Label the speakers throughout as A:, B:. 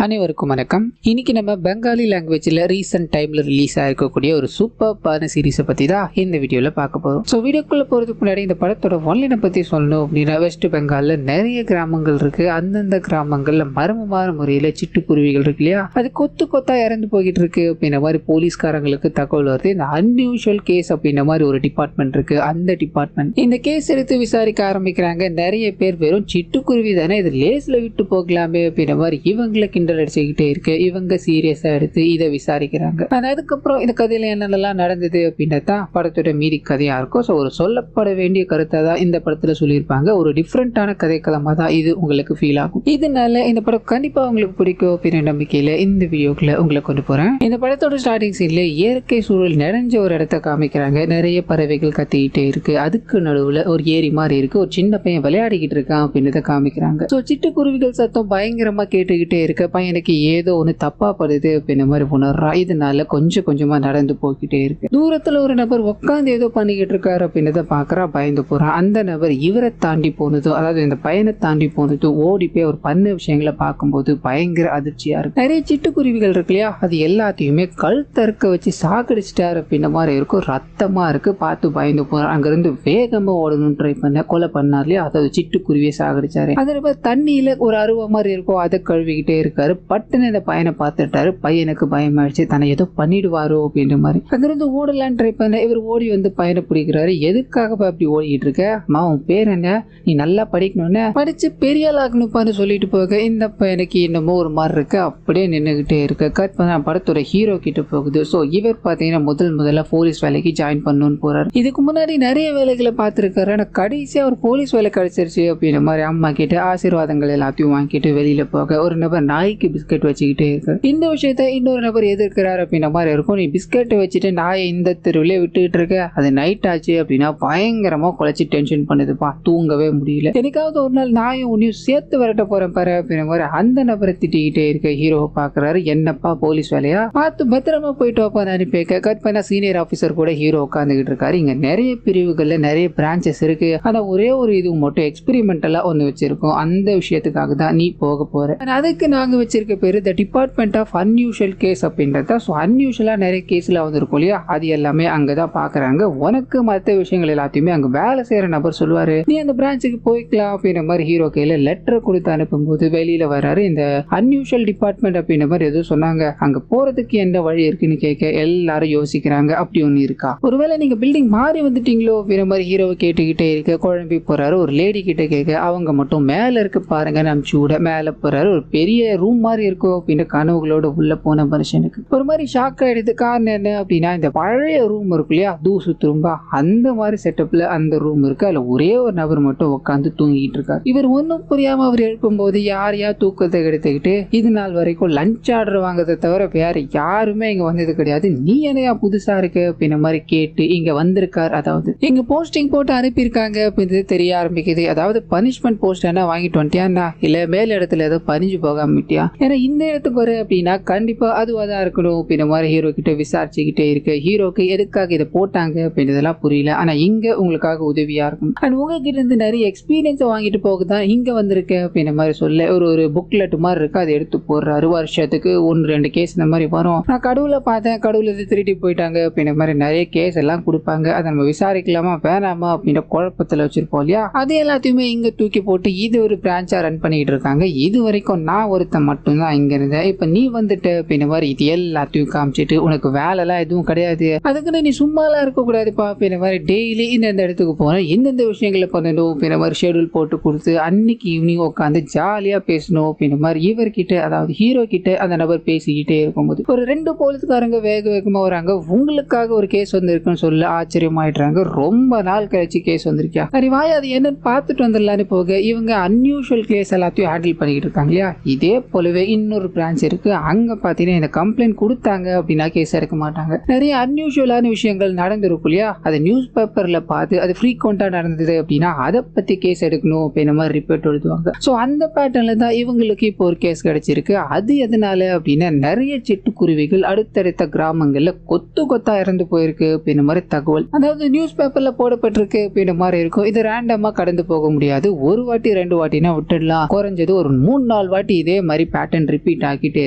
A: அனைவருக்கும் வணக்கம். இன்னைக்கு நம்ம பெங்காலி லாங்குவேஜ்ல ரீசன்ட் டைம்ல ரிலீஸ் ஆயிருக்கக்கூடிய ஒரு சூப்பர்பான சீரிஸை பத்தி தான் இந்த வீடியோல பார்க்க போறோம். ஸோ வீடியோக்குள்ள போறதுக்கு முன்னாடி இந்த படத்தோட ஒன்லைனை பத்தி சொல்லணும் அப்படின்னா, வெஸ்ட் பெங்கால்ல நிறைய கிராமங்கள் இருக்கு. அந்தந்த கிராமங்கள்ல மர்மமான முறையில சிட்டுக்குருவிகள் இருக்கு இல்லையா, அது கொத்து கொத்தா இறந்து போய்கிட்டு இருக்கு அப்படின்ற மாதிரி போலீஸ்காரங்களுக்கு தகவல் வருது. இந்த அன்யூஷுவல் கேஸ் அப்படின்ற மாதிரி ஒரு டிபார்ட்மெண்ட் இருக்கு. அந்த டிபார்ட்மெண்ட் இந்த கேஸ் எடுத்து விசாரிக்க ஆரம்பிக்கிறாங்க. நிறைய பேர் வெறும் சிட்டுக்குருவி தானே, இது லேஸ்ல விட்டு போகலாமே அப்படின்ற மாதிரி இவங்களை கிண்டல் அடிச்சுக்கிட்டே இருக்கு. இவங்க சீரியஸா எடுத்து இதை விசாரிக்கிறாங்க. அதுக்கப்புறம் இந்த கதையில என்னென்னலாம் நடந்தது அப்படின்றத படத்தோட மீதி கதையா இருக்கும். ஸோ ஒரு சொல்லப்பட வேண்டிய கருத்தை தான் இந்த படத்துல சொல்லியிருப்பாங்க. ஒரு டிஃப்ரெண்டான கதைக்களமா தான் இது உங்களுக்கு ஃபீல் ஆகும். இதனால இந்த படம் கண்டிப்பா உங்களுக்கு பிடிக்கும் அப்படின்ற நம்பிக்கையில இந்த வீடியோக்குள்ள உங்களை கொண்டு போறேன். இந்த படத்தோட ஸ்டார்டிங் சீன்ல இயற்கை சூழல் நிறைஞ்ச ஒரு இடத்த காமிக்கிறாங்க. நிறைய பறவைகள் கத்திக்கிட்டே இருக்கு. அதுக்கு நடுவுல ஒரு ஏரி மாதிரி இருக்கு. ஒரு சின்ன பையன் விளையாடிக்கிட்டு இருக்கான் அப்படின்றத காமிக்கிறாங்க. ஸோ சிட்டுக்குருவிகள் சத்தம் பயங்கரமா கேட்டுக்கிட்டே இருக்கு. பையனுக்கு ஏதோ ஒன்று தப்பா படுது அப்படின்ற மாதிரி உணர்றா. இதனால கொஞ்சம் கொஞ்சமா நடந்து போய்கிட்டே இருக்கு. தூரத்துல ஒரு நபர் உட்காந்து ஏதோ பண்ணிக்கிட்டு இருக்காரு அப்படின்றத பாக்குறா. பயந்து போறான். அந்த நபர் இவரை தாண்டி போனதோ, அதாவது இந்த பையனை தாண்டி போனதோ, ஓடி போய் ஒரு பண்ண விஷயங்களை பார்க்கும்போது பயங்கர அதிர்ச்சியா இருக்கு. நிறைய சிட்டுக்குருவிகள் இருக்கு இல்லையா, அது எல்லாத்தையுமே கழுத்தறுக்க வச்சு சாகடிச்சிட்டாரு அப்படின்ற மாதிரி இருக்கும். ரத்தமா இருக்கு. பார்த்து பயந்து போறான். அங்கிருந்து வேகமா ஓடணும்னு ட்ரை பண்ண கொலை பண்ணார் இல்லையா, அதாவது சிட்டுக்குருவியை சாகடிச்சாரு. அந்த தண்ணியில ஒரு அருவா மாதிரி இருக்கும், அதை கழுவிக்கிட்டே இருக்காரு. பட்டுன்னு இந்த பையனை பார்த்துட்டாரு. பையனுக்கு பயமாயிடுச்சு, தன்னை ஏதோ பண்ணிடுவாரோ அப்படின்ற மாதிரி. அங்கிருந்து ஓடலான்னு ட்ரை பண்ண இவர் ஓடி வந்து பையனை பிடிக்கிறாரு. எதுக்காக அப்படி ஓடிட்டு இருக்க, உன் பேர் என்ன, நீ நல்லா படிக்கணும்னு படிச்சு பெரிய ஆகணுப்பான்னு சொல்லிட்டு போக இந்த பையனுக்கு என்னமோ ஒரு மாதிரி இருக்கு. அப்படியே நின்றுகிட்டே இருக்கு. கட் பண்ண படத்தோட ஹீரோ கிட்ட போகுது. ஸோ இவர் பார்த்தீங்கன்னா முதல்ல போலீஸ் வேலைக்கு ஜாயின் பண்ணணும்னு போறாரு. இதுக்கு முன்னாடி நிறைய வேலைகளை பார்த்துருக்காரு. ஆனால் கடைசியா ஒரு போலீஸ் வேலை கிடைச்சிருச்சு அப்படின்ற மாதிரி அம்மா கிட்ட ஆசீர்வாதங்கள் எல்லாத்தையும் வாங்கிட்டு வெளியில போக ஒரு நபர் நாய்க்கு பிஸ்கட் வச்சுக்கிட்டே இருக்கு. இந்த விஷயத்த இன்னொரு நபர் எதிர்க்கிறார் அப்படின்ற மாதிரி இருக்கும். நீ பிஸ்கட்டை வச்சுட்டு நாயை இந்த தெருவிலே விட்டுட்டு இருக்க, அது நைட் ஆச்சு அப்படின்னா பயங்கரமா குலைச்சி டென்ஷன் பண்ணுதுப்பா, தூங்கவே முடியல. எனக்காவது ஒரு நாள் நாயும் உன்னையும் சேர்த்து விரட்ட போறேன் பாரு அப்படின்ற மாதிரி அந்த நபரை திட்டிக்கிட்டே இருக்க ஹீரோவை பாக்குறாரு. என்னப்பா போலீஸ் வேலையா, பார்த்து பத்திரமா போயிட்டு வாப்பா அனுப்பி கட் பண்ண சீனியர் ஆபீசர் கூட ஹீரோ உட்காந்துக்கிட்டு இருக்காரு. இங்க நிறைய பிரிவுகள்ல நிறைய பிரான்ச்சஸ் இருக்கு. ஆனா ஒரே ஒரு இது மட்டும் எக்ஸ்பெரிமெண்டலா ஒண்ணு வச்சிருக்கோம். அந்த விஷயத்துக்காக தான் நீ போக போற. அதுக்கு நாங்க வச்சிருக்க பேரு the department of unusual case அப்படின்றத. ஸோ அன்யூஷுவலா நிறைய கேஸ்ல வந்துருக்கும் இல்லையா, அது எல்லாமே அங்கதான் பாக்குறாங்க. உனக்கு மற்ற விஷயங்கள் எல்லாத்தையுமே அங்க வேலை செய்யற நபர் சொல்லுவாரு, நீ அந்த பிரான்ச்சுக்கு போய்க்கலாம் அப்படின்ற மாதிரி ஹீரோ கையில லெட்டர் கொடுத்து அனுப்பும்போது வெளியில வராரு. இந்த அன்யூஷுவல் டிபார்ட்மெண்ட் அப்படின்ற மாதிரி எதுவும் சொன்னாங்க. அங்க போறதுக்கு என்ன வழி இருக்குன்னு கேட்க எல்லாரும் யோசிக்கிறாங்க. அப்படி ஒண்ணு இருக்கா, ஒருவேளை நீங்க பில்டிங் மாறி வந்துட்டீங்களோ அப்படின்ற மாதிரி ஹீரோவை கேட்டுக்கிட்டே இருக்க குழம்பி போறாரு. ஒரு லேடி கிட்ட கேட்க அவங்க மட்டும் மேல இருக்கு பாருங்கன்னு அனுப்பிச்சு விட மேல போறாரு. ஒரு பெரிய ரூம் மாதிரி இருக்கும் அப்படின்னு கனவுகளோட உள்ள போன மனுஷனுக்கு ஒரு மாதிரி ஷாக் ஆயிடுது. காரணம் என்ன அப்படின்னா, இந்த பழைய ரூம் இருக்கு இல்லையா, தூசு திரும்ப அந்த மாதிரி செட்டப்ல அந்த ரூம் இருக்கு. அதுல ஒரே ஒரு நபர் மட்டும் உட்காந்து தூங்கிட்டு இருக்காரு. இவர் ஒன்னும் புரியாம அவர் எழுப்பும் போது யாரையா தூக்கத்தை எடுத்துக்கிட்டு இது நாள் வரைக்கும் லஞ்ச் ஆர்டர் வாங்கறதை தவிர வேற யாருமே இங்க வந்தது கிடையாது, நீ என்னையா புதுசா இருக்கு அப்படின்ற மாதிரி கேட்டு இங்க வந்திருக்காரு. அதாவது இங்க போஸ்டிங் போட்டு அனுப்பியிருக்காங்க அப்படின்றது தெரிய ஆரம்பிக்குது. அதாவது பனிஷ்மெண்ட் போஸ்ட் என்ன வாங்கிட்டு வந்துட்டியா, இல்ல மேல் இடத்துல ஏதோ பனிஞ்சு போகாமட்டியா, ஏன்னா இந்த இடத்துக்கு வர அப்படின்னா கண்டிப்பா அதுவா தான் இருக்கணும் அப்படின்ற மாதிரி ஹீரோ கிட்ட விசாரிச்சுக்கிட்டே இருக்கு. ஹீரோக்கு எதுக்காக இதை போட்டாங்க அப்படின்றதெல்லாம் புரியல. ஆனா இங்க உங்களுக்காக உதவியா இருக்கும் அண்ட் உங்ககிட்ட இருந்து நிறைய எக்ஸ்பீரியன்ஸ் வாங்கிட்டு போகதான் இங்க வந்திருக்கு அப்படின்ற மாதிரி சொல்ல ஒரு புக்லெட் மாதிரி இருக்கு, அதை எடுத்து போடுறாரு. வருஷத்துக்கு 1-2 கேஸ் இந்த மாதிரி வரும். நான் கடவுளை பார்த்தேன், கடவுளை திருட்டி போயிட்டாங்க அப்படின்ற மாதிரி நிறைய கேஸ் எல்லாம் கொடுப்பாங்க. அதை நம்ம விசாரிக்கலாமா வேணாமா அப்படின்ற குழப்பத்துல வச்சிருப்போம் இல்லையா, அது எல்லாத்தையுமே இங்க தூக்கி போட்டு இது ஒரு பிரான்ச்சா ரன் பண்ணிட்டு இருக்காங்க. இது வரைக்கும் நான் ஒருத்தன் மட்டும்தான் இங்க இருந்தேன், இப்ப நீ வந்துட்ட அப்படின்ற மாதிரி இது எல்லாத்தையும் காமிச்சிட்டு உனக்கு வேலை எல்லாம் எதுவும் கிடையாது, அதுக்குன்னு நீ சும்மாலாம் இருக்க கூடாதுப்பா அப்படின்ற மாதிரி டெய்லி இந்த இடத்துக்கு போனேன், எந்தெந்த விஷயங்களை பண்ணணும் அப்படின்ற மாதிரி ஷெடியூல் போட்டு கொடுத்து அன்னைக்கு ஈவினிங் உட்காந்து ஜாலியா பேசணும் அப்படின்ற மாதிரி இவர்கிட்ட, அதாவது ஹீரோ கிட்ட அந்த நபர் பேசிக்கிட்டே இருக்கும்போது ஒரு 2 போலீஸ்காரங்க வேகமா வராங்க. உங்களுக்காக ஒரு கேஸ் வந்திருக்குன்னு சொல்ல ஆச்சரியமாயிடுறாங்க. ரொம்ப நாள் கழிச்சு கேஸ் வந்திருக்கியா, சரி வாய் அது என்னன்னு பார்த்துட்டு வந்துடலான்னு போக இவங்க அன்யூஷுவல் கேஸ் எல்லாத்தையும் ஹேண்டில் பண்ணிக்கிட்டு இருக்காங்க இல்லையா. இதே போலவே இன்னொரு பிரான்ச் இருக்கு. அங்க பாத்தீங்கன்னா இந்த கம்ப்ளைண்ட் கொடுத்தாங்க அப்படின்னா கேஸ் எடுக்க மாட்டாங்க. நிறைய அன்யூஷுவலான விஷயங்கள் நடந்திருக்கும் இல்லையா, அது நியூஸ் பேப்பர்ல பார்த்து அது ஃப்ரீக்வெண்டா நடந்தது அப்படின்னா அதை பத்தி கேஸ் எடுக்கணும் அப்படின்ற மாதிரி ரிப்போர்ட் எழுதுவாங்க. ஸோ அந்த பேட்டர்ல தான் இவங்களுக்கு இப்போ ஒரு கேஸ் கிடைச்சிருக்கு. அது எதனால அப்படின்னா நிறைய சிட்டுக்குருவிகள் அடுத்தடுத்த கிராமங்கள்ல கொத்து கொத்தா இறந்து போயிருக்கு அப்படின்ற மாதிரி தகவல், அதாவது நியூஸ் பேப்பர்ல போடப்பட்டிருக்கு அப்படின்ற மாதிரி இருக்கும். இது ரேண்டமா கடந்து போக முடியாது. ஒரு வாட்டி 2 வாட்டினா விட்டுடலாம், குறைஞ்சது ஒரு 3-4 வாட்டி இதே மாதிரி பேட்டர்ன் ரிப்பீட் ஆகிட்டே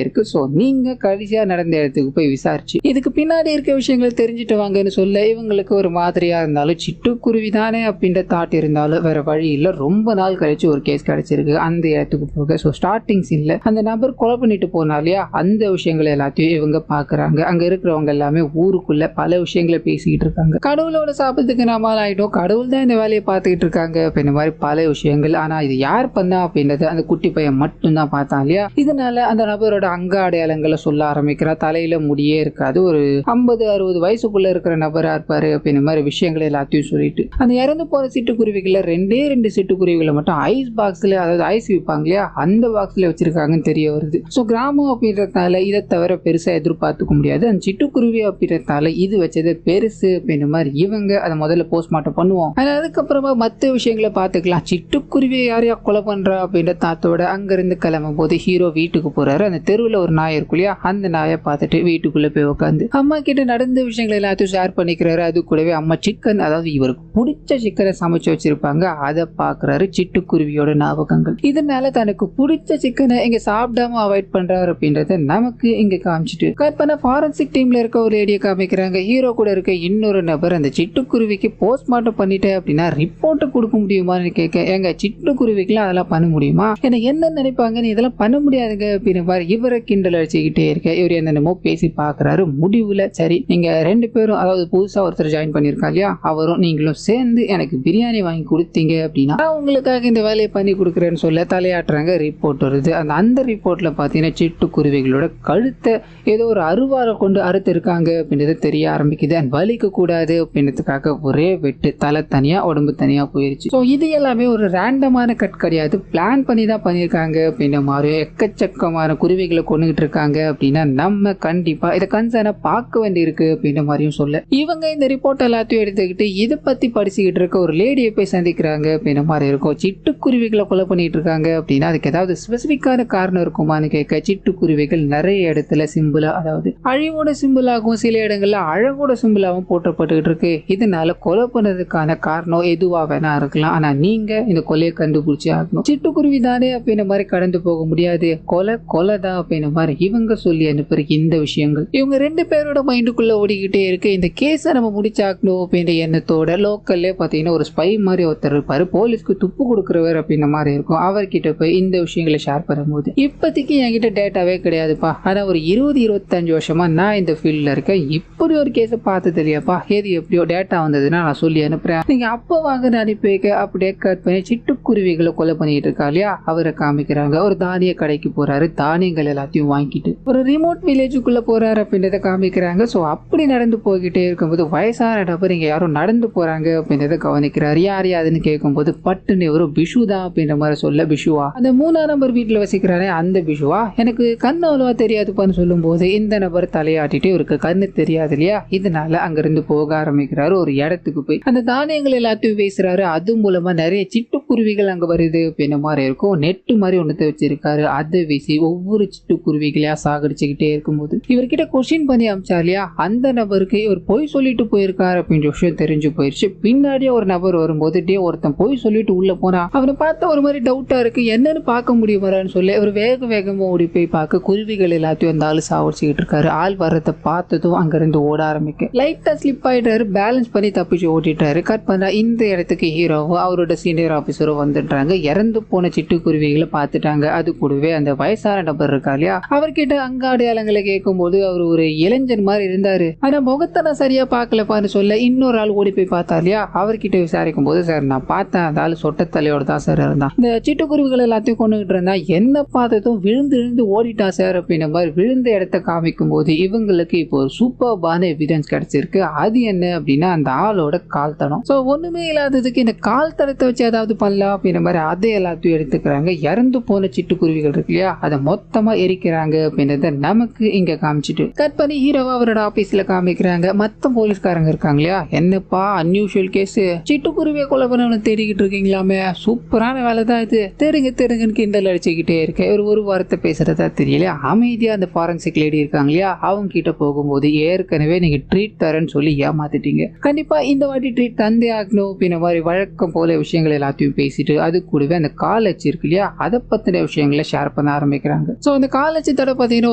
A: இருக்கு. ஸோ நீங்க கடைசியா நடந்த இடத்துக்கு போய் விசாரிச்சு இதுக்கு பின்னாடி இருக்க விஷயங்களை தெரிஞ்சுட்டு வாங்கன்னு சொல்ல இவங்களுக்கு ஒரு மாதிரியா இருந்தாலும் சிட்டுக்குருவி தானே அப்படின்ற தாட் இருந்தாலும் வேற வழி இல்லை. ரொம்ப நாள் கழிச்சு ஒரு கேஸ் கிடைச்சிருக்கு அந்த இடத்துக்கு போக. ஸோ ஸ்டார்டிங் சீன்ல அந்த நபர் கொலை பண்ணிட்டு போனா இல்லையா, அந்த விஷயங்களை எல்லாத்தையும் இவங்க பாக்குறாங்க. அங்க இருக்கிறவங்க எல்லாமே ஊருக்குள்ள பல விஷயங்களை பேசிக்கிட்டு இருக்காங்க. கடவுளோட சாபத்துக்கு நாம ஆயிட்டோம், கடவுள் தான் இந்த வேலையை பார்த்துக்கிட்டு இருக்காங்க அப்படின்ற மாதிரி பல விஷயங்கள். ஆனா இது யார் பண்ணா அப்படின்றத அந்த குட்டி பையன் மட்டும் தான் பார்த்தான் இல்லையா. இதனால அந்த நபரோட அங்க அடையாளங்களை சொல்ல ஆரம்பிக்கிறா. தலையில முடியே இருக்காது, ஒரு 50-60 வயசுக்குள்ள இருக்கிற நபரா இருப்பாரு அப்படின்ற மாதிரி விஷயங்களை எல்லாத்தையும் சொல்லிட்டு அந்த இறந்து போற சிட்டுக்குருவிகளை 2 சிட்டுக்குருவிகளை மட்டும் ஐஸ் பாக்ஸ்ல, அதாவது ஐஸ் விற்பாங்க இல்லையா, அந்த பாக்ஸ்ல வச்சிருக்காங்கன்னு தெரிய வருது. ஸோ கிராமம் அப்படின்றதுனால இதை தவிர பெருசா எதிர்பார்த்துக்க முடியாது. அந்த சிட்டுக்குருவி அப்படின்றதுனால இது வச்சது பெருசு அப்படின்ற மாதிரி இவங்க அதை முதல்ல போஸ்ட்மார்ட்டம் பண்ணுவோம், அதுக்கப்புறமா மற்ற விஷயங்களை பார்த்துக்கலாம். சிட்டுக்குருவியை யாரையா கொலை பண்றா அப்படின்ற தாத்தோட அங்கிருந்து கிளம்பும் போது ஹீரோ வீட்டுக்கு போறாரு. அந்த தெருவில் ஒரு நாய் இருக்கும் இல்லையா, அந்த நாயை பார்த்துட்டு வீட்டுக்குள்ள போய் உட்காந்து அம்மா கிட்ட நடந்த விஷயங்களை எல்லாத்தையும் ஷேர் பண்ணிக்கிறாரு. அது கூடவே அம்மா சிக்கன், அதாவது இவருக்கு பிடிச்ச சிக்கனை சமைச்சு வச்சிருப்பாங்க, அதை பாக்குறாரு. சிட்டுக்குருவியோட ஞாபகங்கள். இதனால தனக்கு பிடிச்ச சிக்கனை இங்க சாப்பிடாம அவாய்ட் பண்றாரு அப்படின்றத நமக்கு இங்க காமிச்சிட்டு கட் பண்ண ஃபாரன்சிக் டீம்ல இருக்க ஒரு லேடியை காமிக்கிறாங்க. ஹீரோ கூட இருக்க இன்னொரு நபர் அந்த சிட்டுக்குருவிக்கு போஸ்ட்மார்ட்டம் பண்ணிட்டேன் அப்படின்னா ரிப்போர்ட் கொடுக்க முடியுமான்னு கேட்க, எங்க சிட்டுக்குருவிக்குலாம் அதெல்லாம் பண்ண முடியுமா, என்ன நினைப்பாங்கன்னு, இதெல்லாம் பண்ண முடியாதுங்க அப்படின்னு மாதிரி இவரை கிண்டல் அடிச்சுக்கிட்டே இருக்க. இவர் என்னென்னமோ பேசி பாக்குறாரு. முடிவுல சரி நீங்க 2 பேரும், அதாவது புதுசா ஒருத்தர் ஜாயின் பண்ணிருக்கா இல்லையா, அவரும் நீங்களும் சேர்ந்து எனக்கு பிரியாணி வாங்கி கொடுத்தீங்க அப்படின்னா உங்களுக்காக இந்த வேலையை பண்ணி கொடுக்குறேன்னு சொல்ல தலையாட்டுறாங்க. ரிப்போர்ட் வருது. அந்த ரிப்போர்ட்ல பாத்தீங்கன்னா சிட்டுக்குருவிகளோட கழுத்தை ஏதோ ஒரு அருவாரை கொண்டு அறுத்து இருக்காங்க அப்படின்றது தெரிய ஆரம்பிக்குது. அண்ட் வலிக்க கூடாது அப்படின்றதுக்காக ஒரே வெட்டு, தலை தனியா உடம்பு தனியா போயிருச்சு. ஸோ இது எல்லாமே ஒரு ரேண்டமான கட் கிடையாது, பிளான் பண்ணி தான் பண்ணியிருக்காங்க அப்படின்ற மாதிரி. எக்கச்சக்கமான குருவிகளை கொண்டுகிட்டு இருக்காங்க அப்படின்னா நம்ம கண்டிப்பா இதை கன்சர்னா பார்க்க வேண்டி இருக்கு அப்படின்ற மாதிரியும் சொல்ல இவங்க இந்த ரிப்போர்ட் எல்லாத்தையும் எடுத்துக்கிட்டு இதை பத்தி படிச்சுக்கிட்டு இருக்க ஒரு லேடியை போய் சந்திக்கிறாங்க அப்படின்ற மாதிரி இருக்கும். சிட்டுக்குருவிகளை கொலை பண்ணிட்டு இருக்காங்க அப்படின்னா அதுக்கு ஏதாவது ஸ்பெசிபிக்கான காரணம் இருக்குமான்னு கேட்க, சிட்டுக்குருவிகள் நிறைய இடத்துல சிம்பிளா, அதாவது அழிவோட சிம்பிளாகவும் சில இடங்கள்ல அழகோட சிம்பிளாகவும் போட்டப்பட்டுக்கிட்டு இருக்கு. இதனால கொலை பண்ணதுக்கான காரணம் எதுவா வேணா இருக்கலாம், ஆனா நீங்க இந்த கொலையை கண்டுபிடிச்சே ஆகணும். சிட்டுக்குருவி தானே அப்படின்ற மாதிரி கடந்து போக முடியாது, கொலை தான் அப்படின்ற மாதிரி இவங்க சொல்லி அனுப்புற இந்த விஷயங்கள் இவங்க 2 பேரோட மைண்டுக்குள்ள ஓடிக்கிட்டே இருக்கு. இந்த கேஸை நம்ம முடிச்சாக்கணும் அப்படின்ற எண்ணத்தோட லோக்கல்லே பாத்தீங்கன்னா ஒரு ஸ்பை மாதிரி ஒருத்தர் இருப்பாரு, போலீஸ்க்கு துப்பு கொடுக்குறவர் அப்படின்ற மாதிரி இருக்கும். அவர்கிட்ட போய் இந்த விஷயங்களை ஷேர் பண்ணும்போது இப்போதைக்கு என்கிட்ட டேட்டாவே கிடையாதுப்பா, ஆனா ஒரு 20-25 வருஷமா நான் இந்த ஃபீல்ட்ல இருக்கேன், இப்படி ஒரு கேஸை பார்த்தது இல்லையாப்பா, எது எப்படியோ டேட்டா வந்ததுன்னா நான் சொல்லி அனுப்புறேன், நீங்க அப்போ வாங்க அனுப்பி வைக்க. அப்படியே கட் பண்ணி சிட்டுக்குருவிகளை கொலை பண்ணிட்டு இருக்கா இல்லையா, அவரை காமிக்கிறாங்க. ஒரு தானிய கடைக்கு போறாரு, தானியங்கள் எல்லாத்தையும் வாங்கிட்டு ஒரு ரிமோட் வில்லேஜுக்குள்ள போறாரு அப்படின்றத காமிக்கிறாங்க. ஸோ அப்படி நடந்து போய்கிட்டே இருக்கும்போது வயசான நபர் இங்க யாரும் நடந்து போறாங்க அப்படின்றத கவனிக்கிறாரு. யார் யாருன்னு கேட்கும்போது பட்டுன்னு ஒரு பிஷு தான் அப்படின்ற மாதிரி சொல்ல, பிஷுவா அந்த 3ஆம் நம்பர் வீட்டுல வசிக்கிறானே அந்த பிஷுவா, எனக்கு கண்ணு அவ்வளவா தெரியாதுப்பான்னு சொல்லும் போது இந்த நபர் தலையாட்டிட்டு இவருக்கு கண்ணு தெரியாது இல்லையா, இதனால அங்கிருந்து போக ஆரம்பிக்கிறாரு. ஒரு இடத்துக்கு போய் அந்த தானியங்கள் எல்லாத்தையும் பேசுறாரு. அது மூலமா நிறைய சிட்டுக்குருவிகள் அங்க வருது அப்படின்ற மாதிரி இருக்கும். நெட்டு மாதிரி ஒண்ணு வச்சிருக்காரு, அதை வீசி ஒவ்வொரு சிட்டுக்குருவிகளையா சாகடிச்சுக்கிட்டே இருக்கும்போது இவர்கிட்ட கொஸ்டின் பண்ணி அமிச்சா இல்லையா, அந்த நபருக்கு இவர் பொய் சொல்லிட்டு போயிருக்காரு அப்படின்ற விஷயம் தெரிஞ்சு போயிருச்சு. பின்னாடியே ஒரு நபர் வரும்போது டே ஒருத்தன் பொய் சொல்லிட்டு உள்ள போனா அவனை பார்த்தா ஒரு மாதிரி டவுட்டா இருக்கு, என்னன்னு பார்க்க முடியுமான்னு சொல்லி இவர் வேகமா ஓடி போய் பார்க்க குருவிகள் எல்லாத்தையும் அந்த ஆளு சாவடிச்சுக்கிட்டு இருக்காரு. ஆள் வர்றதை பார்த்ததும் அங்கிருந்து ஓட ஆரம்பிக்க லைட்டா ஸ்லிப் ஆயிட்டாரு, பேலன்ஸ் பண்ணி தப்பிச்சு ஓட்டிட்டாரு. கட் பண்ணா இந்த இடத்துக்கு ஹீரோவும் அவரோட சீனியர் ஆபீசரும் வந்துட்டாங்க. இறந்து போன சிட்டுக்குருவிகளை பார்த்துட்டாங்க. அது கூடவே அந்த வயசான நபர் இருக்கா இல்லையா, அவர்கிட்ட அங்க அடையாளங்களை கேட்கும் போது அவர் ஒரு இளைஞன் மாதிரி இருந்தாரு, ஆனா முகத்தை நான் சரியா பார்க்கலப்பான்னு சொல்ல இன்னொரு ஆள் ஓடி போய் பார்த்தா இல்லையா, அவர்கிட்ட விசாரிக்கும் போது சார் நான் பார்த்தேன், அந்த ஆள் சொட்ட தலையோட தான் சார் இருந்தான், இந்த சிட்டுக்குருவிகள் எல்லாத்தையும் கொண்டுகிட்டு இருந்தா என்ன பார்த்ததும் விழுந்து ஓடிட்டா சார் அப்படின்ற மாதிரி விழுந்த இடத்த காமிக்கும் போது இவங்களுக்கு இப்போ ஒரு சூப்பர்பான எவிடன்ஸ் கிடைச்சிருக்கு. அது என்ன அப்படின்னா அந்த ஆளோட கால் தடம். ஸோ ஒண்ணுமே இல்லாததுக்கு இந்த கால் தடத்தை வச்சு ஏதாவது பண்ணலாம் அப்படின்ற மாதிரி அதை எல்லாத்தையும் எடுத்துக்கிறாங்க. இறந்து போன சிட்டுக்குருவிகள் இருக்கு இல்லையா, அதை மொத்தமா எரிக்கிறாங்க அப்படின்றத நமக்கு இங்க காமிச்சிட்டு கட் பண்ணி ஹீரோவா அவரோட ஆபீஸ்ல காமிக்கிறாங்க. மத்த போலீஸ்காரங்க இருக்காங்க இல்லையா, என்னப்பா அன்யூஷுவல் கேஸ், சிட்டுக்குருவியை கொலை பண்ணவனு தேடிக்கிட்டு இருக்கீங்களாமே, சூப்பரான வேலை தான் இது, தெருங்கன்னு கிண்டல் அடிச்சுக்கிட்டே இருக்கேன். ஒரு வார்த்தை பேசுறதா தெரியல. அமைதியா அந்த ஃபாரன்சிக் லேடி இருக்காங்க இல்லையா, அவங்க கிட்ட போகும்போது ஏற்கனவே நீங்க ட்ரீட் தரேன்னு சொல்லி ஏமாத்திட்டீங்க, கண்டிப்பா இந்த வாட்டி ட்ரீட் தந்தே ஆகணும் அப்படின்ற மாதிரி வழக்கம் போல விஷயங்கள் எல்லாத்தையும் எல்லாத்தையும் பேசிட்டு அது கூடவே அந்த கால் அச்சு இருக்கு இல்லையா, அதை பத்தின விஷயங்களை ஷேர் பண்ண ஆரம்பிக்கிறாங்க. ஸோ அந்த கால் அச்சு தடவை பார்த்தீங்கன்னா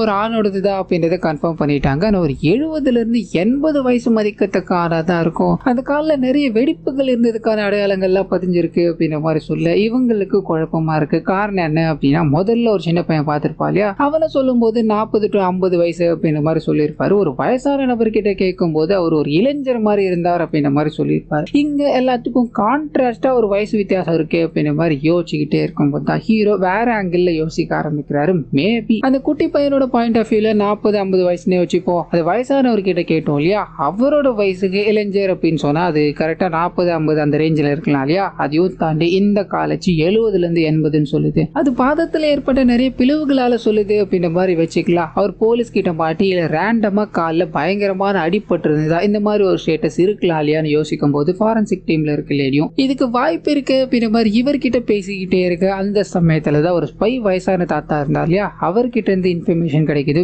A: ஒரு ஆணோடது தான் அப்படின்றத கன்ஃபார்ம் பண்ணிட்டாங்க. ஆனால் ஒரு 70-80 வயசு மதிக்கத்தக்க ஆளாக தான் இருக்கும். அந்த காலில் நிறைய வெடிப்புகள் இருந்ததுக்கான அடையாளங்கள்லாம் பதிஞ்சிருக்கு அப்படின்ற மாதிரி சொல்ல இவங்களுக்கு குழப்பமா இருக்கு. காரணம் என்ன அப்படின்னா, முதல்ல ஒரு சின்ன பையன் பார்த்திருப்பா இல்லையா, அவனை சொல்லும் போது 40 to 50 வயசு அப்படின்ற மாதிரி சொல்லியிருப்பாரு. ஒரு வயசான நபர்கிட்ட கேட்கும் போது அவர் ஒரு இளைஞர் மாதிரி இருந்தார் அப்படின்ற மாதிரி சொல்லியிருப்பாரு. இங்க எல்லாத்துக்கும் கான்ட்ராஸ்டா ஒரு வயசு வித்தியாசம் இருக்கு அப்படின்ற மாதிரி யோசிச்சுக்கிட்டே இருக்கும்போது தான் ஹீரோ வேற ஆங்கிள் யோசிக்க ஆரம்பிக்கிறாரு. மேபி அந்த குட்டி பையனோட பாயிண்ட் ஆஃப் வியூல 40-50 வயசுனே வச்சுப்போம், அது வயசானவர்கிட்ட கேட்டோம் இல்லையா, அவரோட வயசுக்கு இளைஞர் அப்படின்னு சொன்னா அது கரெக்டா 40-50 அந்த ரேஞ்சில் இருக்கலாம் இல்லையா. அதையும் தாண்டி இந்த காலேஜ் 70-80 சொல்லுது. அது பாதத்துல ஏற்பட்ட நிறைய பிளவுகளால சொல்லுது அப்படின்ற மாதிரி வச்சுக்கலாம். அவர் போலீஸ் கிட்ட மாட்டி இல்ல ரேண்டமா காலில் பயங்கரமான அடிபட்டு இருந்ததா இந்த மாதிரி ஒரு ஸ்டேட்டஸ் இருக்கலாம் இல்லையான்னு யோசிக்கும் போது ஃபாரன்சிக் டீம்ல இருக்க லேடியும் இதுக்கு வாய்ப்பு இருக்கு அப்படின்ற மாதிரி இவர்கிட்ட பேசிக்கிட்டே இருக்கு. அந்த சமயத்துல தான் ஒரு ஸ்பை வயசான தாத்தா இருந்தார் இல்லையா, அவர்கிட்ட இருந்து இன்ஃபர்மேஷன் கிடைக்குது.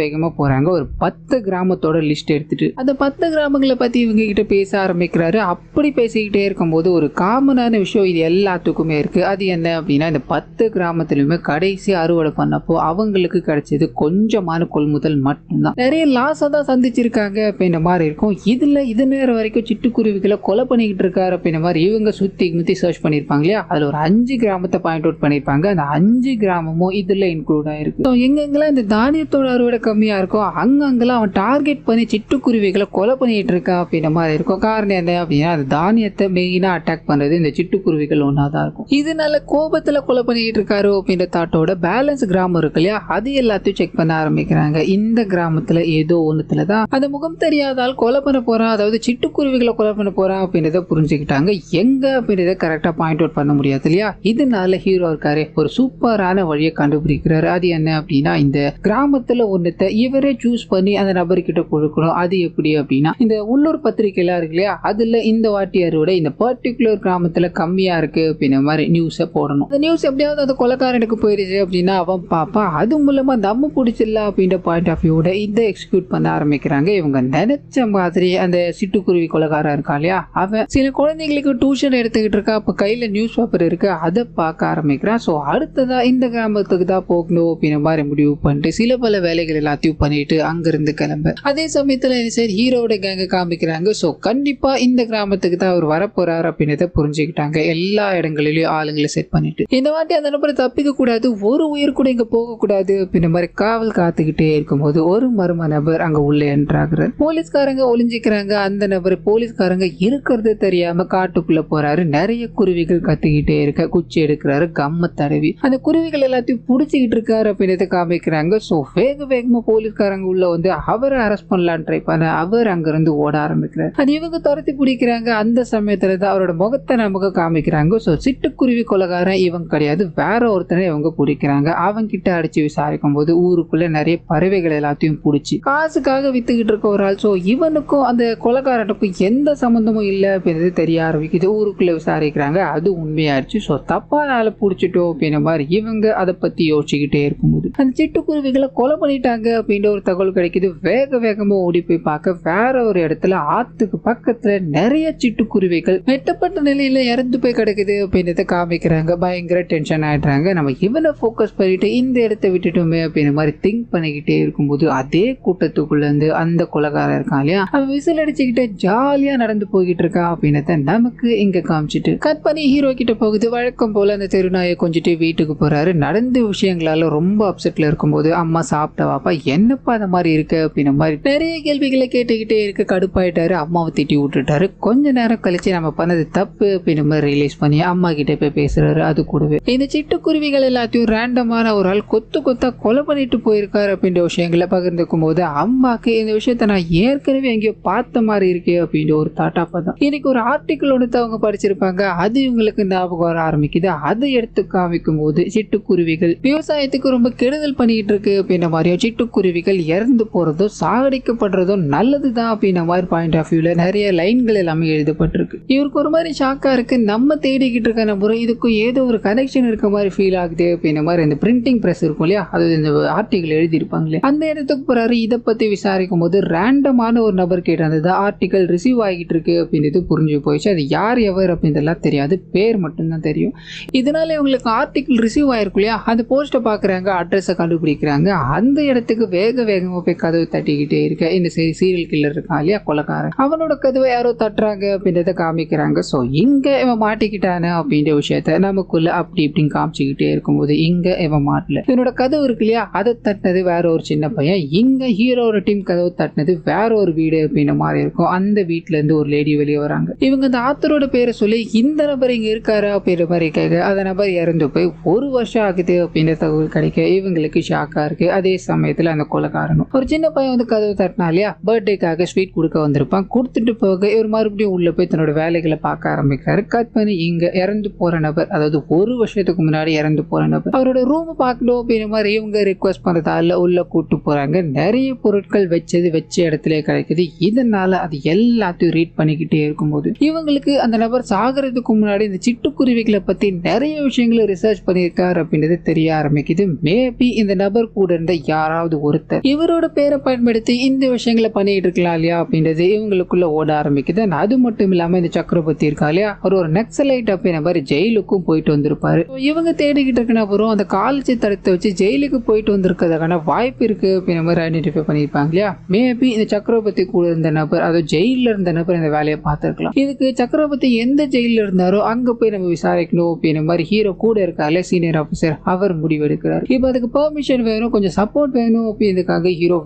A: வேகமா போறாங்க. ஒரு 10 கிராமத்தோட லிஸ்ட் எடுத்துட்டு அந்த 10 கிராமங்களை பத்தி இவங்க கிட்ட பேச ஆரம்பிக்கிறாரு. அப்படி பேசிக்கிட்டே இருக்கும்போது ஒரு காமனான விஷயம் இது எல்லாத்துக்குமே இருக்கு. அது என்ன அப்படின்னா, இந்த 10 கிராமத்திலுமே கடைசி அறுவடை பண்ணப்போ அவங்களுக்கு கிடைச்சது கொஞ்சமான கொள்முதல் மட்டும்தான். நிறைய லாஸை தான் சந்திச்சிருக்காங்க அப்படின்ற மாதிரி இருக்கும். இதுல இது நேரம் வரைக்கும் சிட்டுக்குருவிகளை கொலை பண்ணிக்கிட்டு இருக்காரு அப்படின்ற மாதிரி இவங்க சுத்தி முத்தி சர்ச் பண்ணிருப்பாங்க இல்லையா, அதுல ஒரு 5 கிராமத்தை பாயிண்ட் அவுட் பண்ணிருப்பாங்க. அந்த 5 கிராமமும் இதுல இன்க்ளூட் ஆயிருக்கு. எங்கெங்கெல்லாம் இந்த தானியத்தோட அறுவடை கம்மியா இருக்கும் அங்கெல்லாம் அவன் டார்கெட் பண்ணி சிட்டுக்குருவிகளை கொலை பண்ணிட்டு இருக்கா அப்படின்ற மாதிரி இருக்கும். காரணம் என்ன அப்படின்னா, அந்த தானியத்தை மெயினா அட்டாக் பண்றது இந்த சிட்டுக்குருவிகள் ஒன்னாதான் இருக்கும். இதனால கோபத்துல கொலை பண்ணிட்டு இருக்காரு அப்படின்ற தாட்டோட பேலன்ஸ் கிராமம் இருக்கு இல்லையா, அது எல்லாத்தையும் செக் பண்ண ஆரம்பிக்கிறாங்க. இந்த கிராமத்துல ஏதோ ஒண்ணுத்துலதான் அந்த முகம் தெரியாதால் கொலை பண்ண போறான், அதாவது சிட்டுக்குருவிகளை கொலை பண்ண போறான் அப்படின்றத புரிஞ்சுக்கிட்டாங்க. எங்க அப்படின்றத கரெக்டா பாயிண்ட் அவுட் பண்ண முடியாது இல்லையா. இதனால ஹீரோ இருக்காரு ஒரு சூப்பரான வழியை கண்டுபிடிக்கிறாரு. அது என்ன அப்படின்னா, இந்த கிராமத்துல ஒன்னத்தை இவரே சூஸ் பண்ணி அந்த நபர்கிட்ட கொடுக்கணும். அது எப்படி அப்படின்னா, இந்த உள்ளூர் பத்திரிகை எல்லாம் இருக்கு இல்லையா, அதுல இந்த வாட்டி அறுவடை இந்த பர்டிகுலர் கிராமத்துல கம்மியா இருக்கு அப்படின்ற மாதிரி நியூஸை போடணும். அந்த நியூஸ் எப்படியாவது அந்த கொலைக்காரனுக்கு போயிடுச்சு அப்படின்னா அவன் பாப்பா அது மூலமா தம்மு பிடிச்சிடலாம் அப்படின்ற பாயிண்ட் ஆஃப் வியூட இதை எக்ஸிக்யூட் பண்ண ஆரம்பிக்கிறாங்க. இவங்க நினைச்ச மாதிரி அந்த சிட்டுக்குருவி கொலைக்காரன் இருக்கா இல்லையா, அவன் சில குழந்தைங்களுக்கு டியூஷன் எடுத்துக்கிட்டு இருக்கா. அப்ப கையில நியூஸ் பேப்பர் இருக்கு, அதை பார்க்க ஆரம்பிக்கிறான். ஸோ அடுத்ததா இந்த கிராமத்துக்கு தான் போகணும் அப்படின்ற மாதிரி முடிவு பண்ணிட்டு சில பல வேலைகள் எல்லாத்தையும் பண்ணிட்டு அங்கிருந்து கிளம்ப. அதே சமயத்துல சரி ஹீரோட கேங்க காமிக்கிறாங்க. ஸோ கண்டிப்பா இந்த கிராமத்துக்கு தான் அவர் வரப்போறாரு அப்படின்றத புரிஞ்சுக்கிட்டாங்க. எல்லா இடங்களிலும் ஆளுங்களை செட் பண்ணிட்டு இந்த வாட்டி அந்த நபரை தப்பிக்க கூடாது, ஒரு உயிர் கூட இங்க போக கூடாது அப்படின்ற மாதிரி காவல் காத்துக்கிட்டே இருக்கும்போது ஒரு மர்ம நபர் அங்க உள்ள என்ட்ராகிறார். போலீஸ்காரங்க ஒளிஞ்சிக்கிறாங்க. அந்த நபர் போலீஸ்காரங்க இருக்கிறது தெரியாம காட்டுக்குள்ள போறாரு. நிறைய குருவிகள் கத்திக்கிட்டே இருக்க குச்சி எடுக்கிறாரு, கம்ம தடவி அந்த குருவிகள் எல்லாத்தையும் புடிச்சுக்கிட்டு இருக்காரு அப்படின்றத காமிக்கிறாங்க. ஸோ வேகமா போலீஸ்காரங்க உள்ள வந்து அவரை அரெஸ்ட் பண்ணலான்னு ட்ரை பண்ண அவர் அங்கிருந்து ஓட ஆரம்பிக்கிறார். அது இவங்க துரத்தி பிடிக்கிறாங்க. அந்த சமயத்துல தான் அவரோட முகத்தை நமக்கு காமிக்கிறாங்க. ஸோ சிட்டுக்குருவி கொலைகாரன் இவங்க கிடையாது, வேற ஒருத்தனை இவங்க பிடிக்கிறாங்க. அவங்க கிட்ட அடிச்சு விசாரிக்கும் போது ஊருக்குள்ள நிறைய பறவைகள் எல்லாத்தையும் பிடிச்சி காசுக்காக வித்துக்கிட்டு இருக்க ஒரு ஆள். ஸோ இவனுக்கும் அந்த கொலைகாரனுக்கும் எந்த சம்பந்தமும் இல்லை அப்படின்றது தெரிய ஆரம்பிக்குது. ஊருக்குள்ள விசாரிக்கிறாங்க, அது உண்மையாச்சு. ஸோ தப்பான ஆளை பிடிச்சிட்டோம் அப்படின்ற மாதிரி இவங்க அதை பத்தி யோசிச்சுக்கிட்டே இருக்கும்போது அந்த சிட்டுக்குருவிகளை கொலை பண்ணிட்டாங்க அப்படின்ற ஒரு தகவல் கிடைக்குது. வேகமா ஓடி போய் பார்க்க வேற ஒரு இடத்துல ஆத்துக்கு பக்கத்துல நிறைய சிட்டுக்குருவிகள் வெட்டப்பட்ட நிலையில இறந்து போய் கிடக்குது அப்படின்றத காமிக்கிறாங்க. பயங்கர டென்ஷன் ஆயிடுறாங்க. நம்ம இவனை போக்கஸ் பண்ணிட்டு இந்த இடத்த விட்டுட்டோமே அப்படின்ற மாதிரி திங்க் பண்ணிக்கிட்டே இருக்கும்போது அதே கூட்டத்துக்குள்ள இருந்து அந்த கொலைகாரன் இருக்கான் இல்லையா, அவன் விசில் அடிச்சுக்கிட்டே ஜாலியா நடந்து போய்கிட்டு இருக்கான் அப்படின்றத நமக்கு இங்க காமிச்சிட்டு கட் பண்ணி ஹீரோ கிட்ட போகுது. வழக்கம் போல அந்த தெருநாயை கொஞ்சிட்டு வீட்டுக்கு போறாரு. நடந்த விஷயங்களால ரொம்ப அப்செட்ல இருக்கும்போது அம்மா சாப்பிட்ட வாப்பா என்னப்பா அந்த மாதிரி இருக்கு அப்படின்ற மாதிரி நிறைய கேள்விகளை கேட்டுக்கிட்டே இருக்க கடுப்பாயிட்டாரு. அம்மாவை திட்டி விட்டுட்டாரு. கொஞ்ச நேரம் கழிச்சு நம்ம பண்ணது தப்பு அப்படின்ற மாதிரி ரியலைஸ் பண்ணி அம்மா கிட்ட போய் பேசுறாரு. அது கூடவே இந்த சிட்டுக்குருவிகள் எல்லாத்தையும் ரேண்டமான ஒரு ஆள் கொத்தா கொலை பண்ணிட்டு போயிருக்காரு அப்படின்ற விஷயங்களை பகிர்ந்துக்கும் போது அம்மாக்கு இந்த விஷயத்த நான் ஏற்கனவே எங்கேயோ பார்த்த மாதிரி இருக்கே அப்படின்ற ஒரு தாட்டாப்பா தான் இன்னைக்கு ஒரு ஆர்டிக்கிள் ஒன்று அவங்க படிச்சிருப்பாங்க. அது இவங்களுக்கு ஞாபகம் வர ஆரம்பிக்குது. அதை எடுத்து காமிக்கும் போது சிட்டுக்குருவிகள் விவசாயத்துக்கு ரொம்ப கெடுதல் பண்ணிட்டு இருக்கு அப்படின்ற மாதிரியும் சிட்டுக்குருவிகள் இறந்து போறதும் சாகடிக்கப்படுறதும் நல்லதுதான் அப்படின்ற மாதிரி பாயிண்ட் ஆஃப் வியூல நிறைய லைன்கள் எல்லாமே எழுதப்பட்டிருக்கு. இவருக்கு ஒரு மாதிரி ஷாக்கா இருக்கு. நம்ம தேடிக்கிட்டு இருக்க நம்புறோம் இதுக்கும் ஏதோ ஒரு கனெக்ஷன் இருக்க மாதிரி ஃபீல் ஆகுது அப்படின்ற மாதிரி இந்த பிரிண்டிங் பிரஸ் இருக்கும் இல்லையா, அது இந்த ஆர்டிகல் எழுதியிருப்பாங்களே அந்த இடத்துக்கு போறாரு. இதை பத்தி விசாரிக்கும் போது ரேண்டமான ஒரு நபர் கேட்டு அந்த ஆர்டிகல் ரிசீவ் ஆகிட்டு இருக்கு அப்படின்றது புரிஞ்சு போயிடுச்சு. அது யார் எவர் அப்படின்றதெல்லாம் தெரியாது. அது பேர் மட்டும்தான் தெரியும். இதனால இவங்களுக்கு ஆர்டிகிள் ரிசீவ் ஆயிருக்கும் இல்லையா, அந்த போஸ்ட்டை பார்க்குறாங்க, அட்ரஸை கண்டுபிடிக்கிறாங்க. அந்த இடத்துக்கு வேகமாக போய் கதவு தட்டிக்கிட்டே இருக்க இந்த சீரியல் கில்லர் இருக்கான் இல்லையா, கொலைக்காரன், அவனோட கதவை யாரோ தட்டுறாங்க அப்படின்றத காமிக்கிறாங்க. ஸோ இங்க இவன் மாட்டிக்கிட்டானே அப்படின்ற விஷயத்த நமக்குள்ள அப்படி இப்படின்னு காமிச்சுக்கிட்டே இருக்கும்போது இங்க இவன் மாட்டல. இவனோட கதவு இருக்கு இல்லையா, அதை தட்டினது வேற ஒரு சின்ன பையன். இங்க ஹீரோட டீம் கதவு தட்டினது வேற ஒரு வீடு அப்படின்ற மாதிரி இருக்கும். அந்த வீட்டுல இருந்து ஒரு லேடி வெளியே வராங்க. இவங்க அந்த ஆத்தரோட பேரை சொல்லி இந்த நபர் இங்க இருக்காரு அப்படின்ற மாதிரி கேட்க, அந்த நபர் இறந்து போய் 1 வருஷம் ஆகுது அப்படின்ற தகவல் கிடைக்க இவங்களுக்கு ஷாக்கா இருக்கு. அதே சமயத்துல அந்த கொலைக்காரனும் ஒரு சின்ன பையன் வந்து கதவு தட்டினா இல்லையா, பர்த்டேக்காக ஸ்வீட் கொடுக்க வந்திருப்பான். கொடுத்துட்டு போக இவர் மறுபடியும் உள்ள போய் தன்னோட வேலைகளை பார்க்க ஆரம்பிக்கிறாரு. கட் பண்ணி இங்க இறந்து போற நபர், அதாவது 1 வருஷத்துக்கு முன்னாடி இறந்து போற நபர், அவரோட ரூம் பார்க்கணும் அப்படின்ற மாதிரி இவங்க ரிக்வஸ்ட் பண்றதால உள்ள கூட்டு போறாங்க. நிறைய பொருட்கள் வச்ச இடத்துல கிடைக்குது. இதனால அது எல்லாத்தையும் ரீட் பண்ணிக்கிட்டே இருக்கும்போது இவங்களுக்கு அந்த நபர் சாகிறதுக்கு முன்னாடி இந்த சிட்டுக்குருவிகளை பத்தி நிறைய விஷயங்களை ரிசர்ச் பண்ணியிருக்காரு அப்படின்றது தெரிய ஆரம்பிக்குது. மேபி இந்த நபர் கூட இருந்த யாராவது ஒருத்தர் இவரோட பேரை பயன்படுத்தி இந்த விஷயங்களை பண்ணிட்டு இருக்கலாம் இல்லையா அப்படின்றது இவங்களுக்குள்ள ஓட ஆரம்பிக்குது. அது மட்டும் இல்லாம இந்த சக்கரவர்த்தி இருக்கா இல்லையா, அவர் ஒரு நக்சலைட் அப்படின்ற மாதிரி ஜெயிலுக்கும் போயிட்டு வந்திருப்பாரு. இவங்க தேடிக்கிட்டு இருக்க நபரும் அந்த காலேஜ் தடுத்து வச்சு ஜெயிலுக்கு போயிட்டு வந்திருக்கிறதுக்கான வாய்ப்பு இருக்கு அப்படின்ற மாதிரி ஐடென்டிஃபை பண்ணியிருப்பாங்க இல்லையா. மேபி இந்த சக்கரவர்த்தி கூட இருந்த நபர், அதாவது ஜெயில இருந்த நபர் இந்த வேலையை பார்த்திருக்கலாம். இதுக்கு சக்கரவர்த்தி எந்த ஜெயில இருந்தாரோ அங்க போய் நம்ம விசாரிக்கணும் அப்படின்ற மாதிரி ஹீரோ கூட இருக்காரு சீனியர் ஆபீசர், அவர் முடிவெடுக்கிறார். இப்போ அதுக்கு பெர்மிஷன் வேணும், கொஞ்சம் சப்போர்ட் வேணும் அப்படின்றதுக்காக ஹீரோ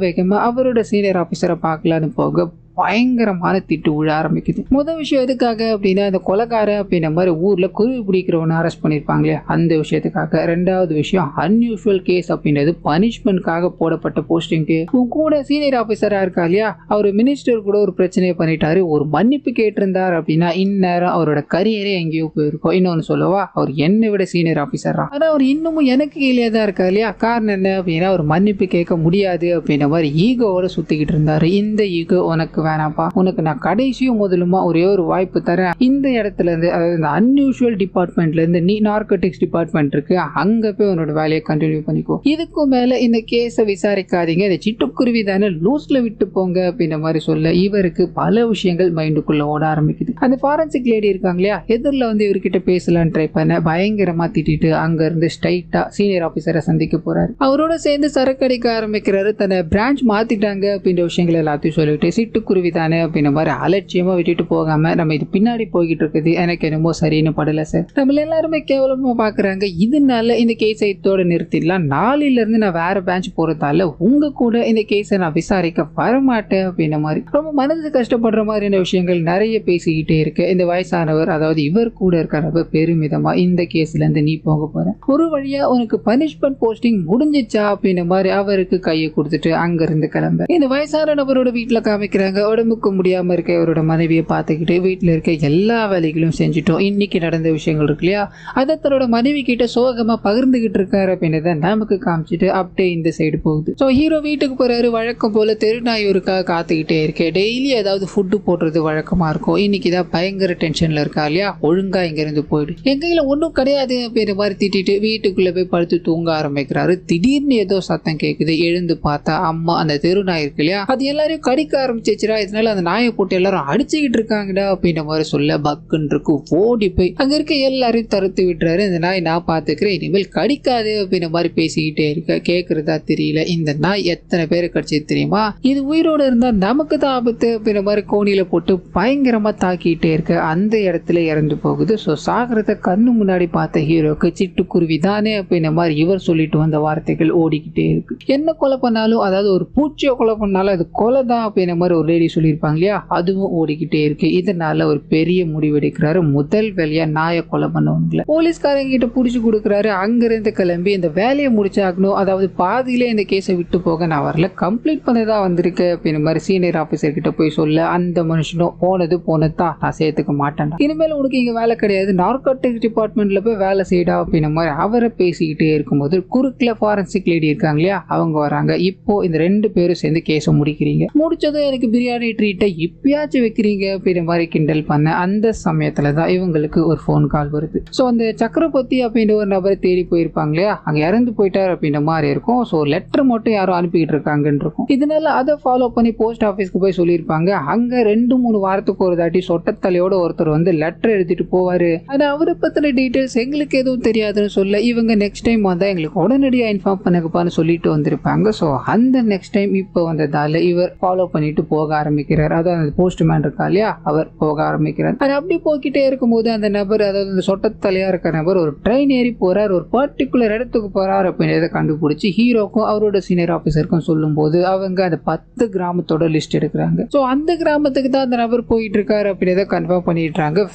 A: வேகமா அவரோட சீனியர் ஆபீசரை பார்க்கலான்னு போக பயங்கரமான திட்டு விழ ஆரம்பிக்குது. முதல் விஷயம் எதுக்காக அப்படின்னா, இந்த கொலைக்காரன் அப்படின்ற மாதிரி ஊர்ல குருவி பிடிக்கிறவனை அரெஸ்ட் பண்ணிருப்பாங்களே அந்த விஷயத்துக்காக. ரெண்டாவது விஷயம் அன்யூஷுவல் கேஸ் அப்படின்றது பனிஷ்மெண்ட்காக போடப்பட்ட போஸ்டிங்க்கு. உன் கூட சீனியர் ஆபீசரா இருக்கா இல்லையா, அவர் மினிஸ்டர் கூட ஒரு பிரச்சனையை பண்ணிட்டாரு, ஒரு மன்னிப்பு கேட்டிருந்தார் அப்படின்னா இந்நேரம் அவரோட கரியரே எங்கேயோ போயிருக்கும். இன்னொன்னு சொல்லவா, அவர் என்னை விட சீனியர் ஆபீசரா, ஆனா அவர் இன்னமும் எனக்கு கீழே தான் இருக்கா இல்லையா. காரணம் என்ன அப்படின்னா, ஒரு மன்னிப்பு கேட்க முடியாது அப்படின்ற மாதிரி ஈகோவோட சுத்திக்கிட்டு இருந்தாரு. இந்த ஈகோ உனக்கு வேணாப்பா, உனக்கு நான் கடைசியும் முதலுமா ஒரே ஒரு வாய்ப்பு தரேன். இந்த இடத்துல இருந்து, அதாவது இந்த அன்யூஷுவல் டிபார்ட்மெண்ட்ல இருந்து நீ நார்கோட்டிக்ஸ் டிபார்ட்மெண்ட் இருக்கு, அங்க போய் உன்னோட வேலையை கண்டினியூ பண்ணிக்கோ. இதுக்கும் மேல இந்த கேஸை விசாரிக்காதீங்க, இந்த சிட்டுக்குருவி தானே, லூஸ்ல விட்டு போங்க அப்படின்ற மாதிரி சொல்ல இவருக்கு பல விஷயங்கள் மைண்டுக்குள்ள ஓட ஆரம்பிக்குது. அந்த ஃபாரன்சிக் லேடி இருக்காங்க இல்லையா, எதிரில் வந்து இவர்கிட்ட பேசலான்னு ட்ரை பண்ண பயங்கரமா திட்டிட்டு அங்க இருந்து ஸ்ட்ரைட்டா சீனியர் ஆபீசரை சந்திக்க போறாரு. அவரோட சேர்ந்து சரக்கு அடிக்க ஆரம்பிக்கிறாரு. தன்னை பிரான்ச் மாத்திட்டாங்க அப்படின்ற விஷயங்கள் எல்லாத்தையும் சொல்லிட்டு சிட்டுக்குருவி தானே அப்படின்ற மாதிரி அலட்சியமா விட்டுட்டு போகாம, நம்ம இது பின்னாடி போய்கிட்டு இருக்குது, எனக்கு என்னமோ சரின்னு படல சார், நம்மள எல்லாருமே கேவலமா பாக்குறாங்க, இதனால இந்த கேஸை இதோட நிறுத்திடலாம், நாளையில இருந்து நான் வேற பிரான்ச் போறதால உங்க கூட இந்த கேஸை நான் விசாரிக்க வரமாட்டேன் அப்படின்ற மாதிரி ரொம்ப மனசு கஷ்டப்படுற மாதிரியான விஷயங்கள் நிறைய பேசிக்கிட்டே இருக்கு. இந்த வயசானவர், அதாவது இவர் கூட இருக்கிற பெருமிதமா இந்த கேஸ்ல இருந்து நீ போக போற, ஒரு வழியா உனக்கு பனிஷ்மெண்ட் போஸ்டிங் முடிஞ்சிச்சா அப்படின்ற மாதிரி அவருக்கு கையை கொடுத்துட்டு அங்க இருந்து கிளம்ப இந்த வயசான நபரோட வீட்டுல காமிக்கிறாங்க. உடம்புக்கு முடியாம இருக்க இவரோட மனைவியை பார்த்துக்கிட்டு வீட்டுல இருக்க எல்லா வேலைகளும் செஞ்சுட்டோம், இன்னைக்கு நடந்த விஷயங்கள் இருக்கு இல்லையா, அதை தன்னோட மனைவி கிட்ட சோகமா பகிர்ந்துகிட்டு இருக்காரு அப்படின்றத நமக்கு காமிச்சிட்டு அப்படியே இந்த சைடு போகுது. ஸோ ஹீரோ வீட்டுக்கு போறாரு. வழக்கம் போல தெருநாய் இவருக்காக காத்துக்கிட்டே இருக்கேன். டெய்லி ஏதாவது ஃபுட்டு போடுறது வழக்கமா இருக்கும். இன்னைக்கு தான் பயங்கர டென்ஷன்ல இருக்கா இல்லையா, ஒழுங்கா இங்க இருந்து போயிடு, எங்க கையில ஒன்றும் கிடையாது அப்படின்ற மாதிரி திட்டிட்டு வீட்டுக்குள்ள போய் படுத்து தூங்க ஆரம்பிக்கிறாரு. திடீர்னு ஏதோ சத்தம் கேட்குது. எழுந்து பார்த்தா அம்மா அந்த தெருநாய் இருக்கு இல்லையா, அது எல்லாரையும் கடிக்க ஆரம்பிச்சிச்சுரா, இதனால அந்த நாயை போட்டு எல்லாரும் அடிச்சுக்கிட்டு இருக்காங்கடா அப்படின்ற மாதிரி சொல்ல பக்குன்னு இருக்கு. ஓடி போய் அங்க இருக்க எல்லாரையும் தடுத்து விட்டுறாரு. இந்த நாய் நான் பாத்துக்கிறேன், இனிமேல் கடிக்காது அப்படின்ற மாதிரி பேசிக்கிட்டே இருக்க. கேட்கறதா தெரியல, இந்த நாய் எத்தனை பேரை கடிச்சது தெரியுமா, இது உயிரோட இருந்தா நமக்கு தான் ஆபத்து அப்படின்ற மாதிரி கோணியில போட்டு பயங்கரமா தாக்கிட்டே இருக்க. அந்த இடத்துல இறந்து போகுது. ஸோ சாகரத்தை கண்ணு முன்னாடி பார்த்த ஹீரோக்கு சிட்டுக்குருவி தானே அப்படின்ற மாதிரி இவர் சொல்லிட்டு வந்த வார்த்தைகள் ஓடிக்கிட்டே இருக்கு. என்ன கொலை பண்ணாலும், அதாவது ஒரு பூச்சியை கொலை பண்ணாலும் அது கொலை தான் அப்படின்ற மாதிரி ஒரு லேடி சொல்லியிருப்பாங்க இல்லையா, அதுவும் ஓடிக்கிட்டே இருக்கு. இதனால ஒரு பெரிய முடிவெடுக்கிறாரு. முதல் வேலையா நாயை கொலை பண்ணவங்கள போலீஸ்காரங்க கிட்ட புடிச்சு கொடுக்குறாரு. அங்கிருந்து கிளம்பி இந்த வேலையை முடிச்சாகணும், அதாவது பாதியிலே இந்த கேஸை விட்டு போக நான் வரல, கம்ப்ளீட் பண்ணதான் வந்திருக்கு அப்படின்ற மாதிரி சீனியர் ஆபீசர் கிட்ட போய் சொல்ல, அந்த மனுஷனும் போனதுதான், நான் சேர்த்துக்க மாட்டேன், இனிமேல் உனக்கு இங்க வேலை கிடையாது, நார்கோட்டிக்ஸ் டிபார்ட்மெண்ட்ல போய் வேலை செய்யடா அப்படின்ற மாதிரி அவரை பேசிக்கிட்டே இருக்கும்போது குறுக்கில் ஃபாரன்சிக் லேடி இருக்காங்க இல்லையா, அவங்க வராங்க. இப்போ இந்த 2 பேரும் சேர்ந்து கேஸை முடிக்கிறீங்க. முடிச்சதும் எனக்கு பிரியாணி பிரியாணி ட்ரீட்டை இப்பயாச்சும் வைக்கிறீங்க அப்படின்ற மாதிரி கிண்டல் பண்ண அந்த சமயத்துல தான் இவங்களுக்கு ஒரு ஃபோன் கால் வருது. ஸோ அந்த சக்கரவர்த்தி அப்படின்ற ஒரு நபரை தேடி போயிருப்பாங்க இல்லையா, அங்க இறந்து போயிட்டார் அப்படின்ற மாதிரி இருக்கும். ஸோ லெட்டர் மட்டும் யாரும் அனுப்பிக்கிட்டு இருக்காங்கன்னு இருக்கும். இதனால அதை ஃபாலோ பண்ணி போஸ்ட் ஆஃபீஸ்க்கு போய் சொல்லியிருப்பாங்க. அங்க 2-3 வாரத்துக்கு ஒரு தாட்டி சொட்டத்தலையோட ஒருத்தர் வந்து லெட்டர் எடுத்துட்டு போவாரு. ஆனா அவரை பத்தின டீடைல்ஸ் எங்களுக்கு எதுவும் தெரியாதுன்னு சொல்ல இவங்க நெக்ஸ்ட் டைம் வந்தா எங்களுக்கு உடனடியாக இன்ஃபார்ம் பண்ணுங்கப்பான்னு சொல்லிட்டு வந்திருப்பாங்க. ஸோ அந்த நெக்ஸ்ட் டைம் இப்போ வந்ததால இவர் ஃபாலோ பண்ணிட்டு போக ஆரம்பிக்கிறார். அதாவது அந்த போஸ்ட்மேன் இருக்கா இல்லையா, அவர் போக ஆரம்பிக்கிறார். அது அப்படி போய்கிட்டே இருக்கும்போது அந்த நபர், அதாவது அந்த சொட்டத்தலையா இருக்க நபர் ஒரு ட்ரெயின் ஏறி போறார், ஒரு பர்டிகுலர் இடத்துக்கு போறார் அப்படின்றத கண்டுபிடிச்சு ஹீரோக்கும் அவரோட சீனியர் ஆஃபீஸருக்கும் சொல்லும் போது அவங்க அந்த 10 கிராமத்தோட லிஸ்ட் எடுக்கிறாங்க. ஸோ அந்த கிராமத்துக்கு தான் அந்த நபர் போயிட்டு இருக்காரு அப்படின்றத கன்ஃபார்ம் பண்ணிடுறாங்க.